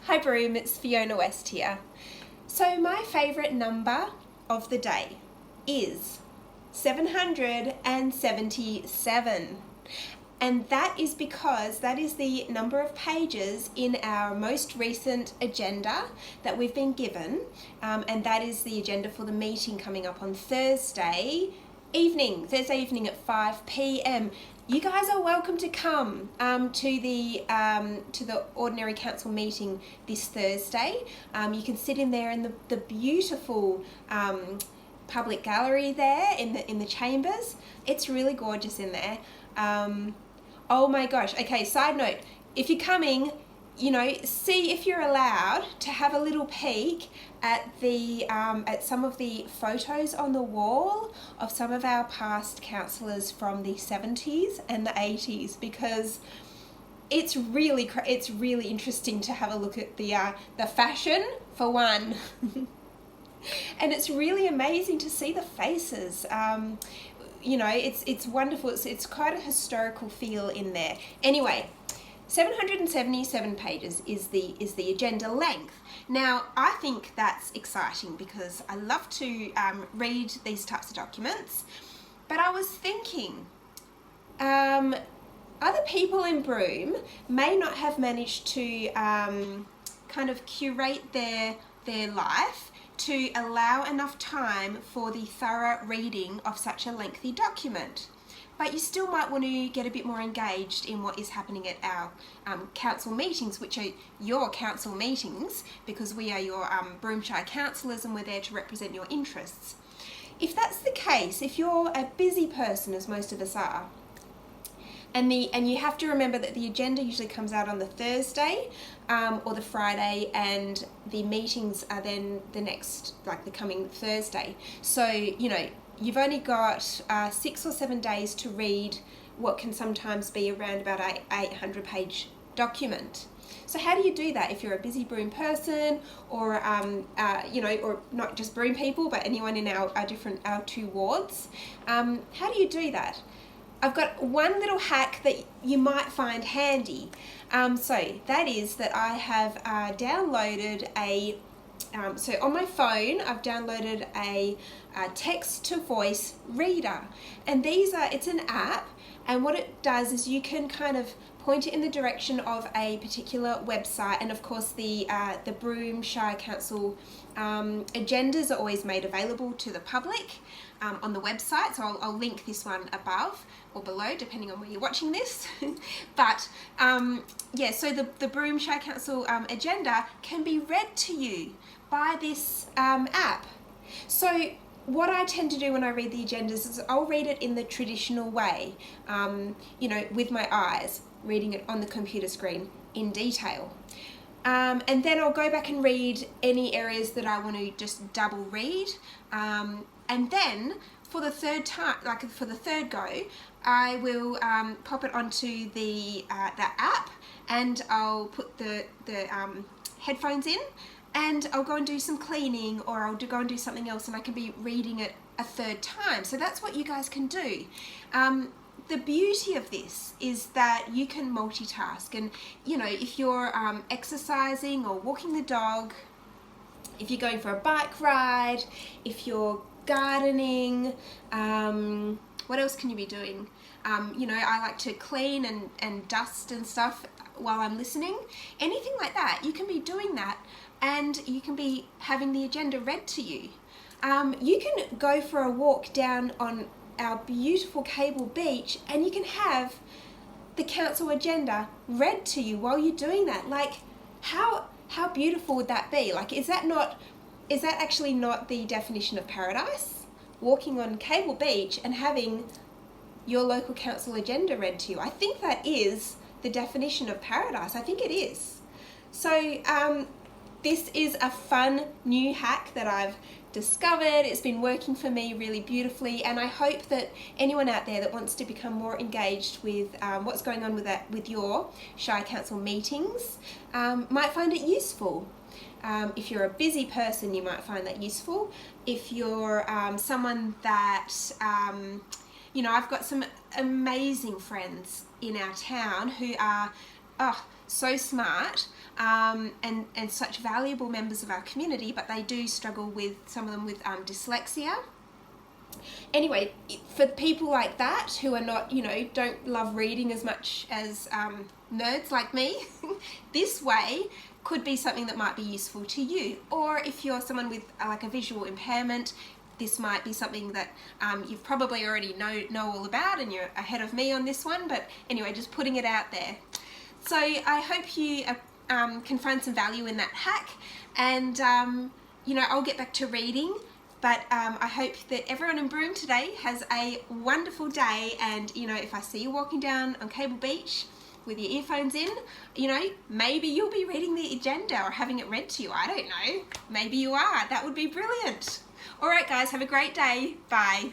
Hi Broome, it's Fiona West here. So my favourite number of the day is 777. And that is because that is the number of pages in our most recent agenda that we've been given. And that is the agenda for the meeting coming up on Thursday evening at 5 p.m. You guys are welcome to come to the ordinary council meeting this Thursday. You can sit in there in the beautiful public gallery there in the chambers. It's really gorgeous in there. Oh my gosh. Okay, side note, if you're coming, see if you're allowed to have a little peek at at some of the photos on the wall of some of our past councillors from the 70s and the 80s, because it's really interesting to have a look at the fashion for one. And it's really amazing to see the faces. It's wonderful. It's quite a historical feel in there. Anyway, 777 pages is the agenda length. Now, I think that's exciting because I love to read these types of documents, but I was thinking other people in Broome may not have managed to kind of curate their life to allow enough time for the thorough reading of such a lengthy document. But you still might want to get a bit more engaged in what is happening at our council meetings, which are your council meetings, because we are your Broome Shire councillors and we're there to represent your interests. If that's the case, if you're a busy person, as most of us are, and you have to remember that the agenda usually comes out on the Thursday or the Friday, and the meetings are then the coming Thursday. So, you've only got 6 or 7 days to read what can sometimes be around about an 800-page document. So how do you do that if you're a busy Broome person, or or not just Broome people, but anyone in our two wards? How do you do that? I've got one little hack that you might find handy. So that is that I have downloaded so on my phone, I've downloaded a text-to-voice reader, and it's an app, and what it does is you can kind of point it in the direction of a particular website, and of course the Broome Shire Council agendas are always made available to the public on the website, so I'll link this one above or below depending on where you're watching this. But so the Broome Shire Council agenda can be read to you by this app. So what I tend to do when I read the agendas is I'll read it in the traditional way, with my eyes, reading it on the computer screen in detail. And then I'll go back and read any areas that I want to just double read. And then for the third time, for the third go, I will pop it onto the app, and I'll put the headphones in, and I'll go and do some cleaning, or I'll go and do something else, and I can be reading it a third time. So that's what you guys can do. The beauty of this is that you can multitask, and if you're exercising or walking the dog, if you're going for a bike ride, if you're gardening, what else can you be doing? I like to clean and dust and stuff while I'm listening. Anything like that, you can be doing that, and you can be having the agenda read to you. You can go for a walk down on our beautiful Cable Beach, and you can have the council agenda read to you while you're doing that. How beautiful would that be? Is that actually not the definition of paradise? Walking on Cable Beach and having your local council agenda read to you. I think that is the definition of paradise. I think it is. So this is a fun new hack that I've discovered. It's been working for me really beautifully, and I hope that anyone out there that wants to become more engaged with what's going on with your Shire Council meetings might find it useful. If you're a busy person, you might find that useful. If you're someone that, I've got some amazing friends in our town who are so smart and such valuable members of our community, but they do struggle with, some of them with dyslexia. Anyway, for people like that who are not, you know, don't love reading as much as nerds like me, this way could be something that might be useful to you. Or if you're someone with like a visual impairment, this might be something that you've probably already know all about, and you're ahead of me on this one. But anyway, just putting it out there. So I hope you can find some value in that hack, and you know, I'll get back to reading. But I hope that everyone in Broome today has a wonderful day, and you know, if I see you walking down on Cable Beach with your earphones in, you know, maybe you'll be reading the agenda or having it read to you. I don't know. Maybe you are. That would be brilliant. All right, guys, have a great day. Bye.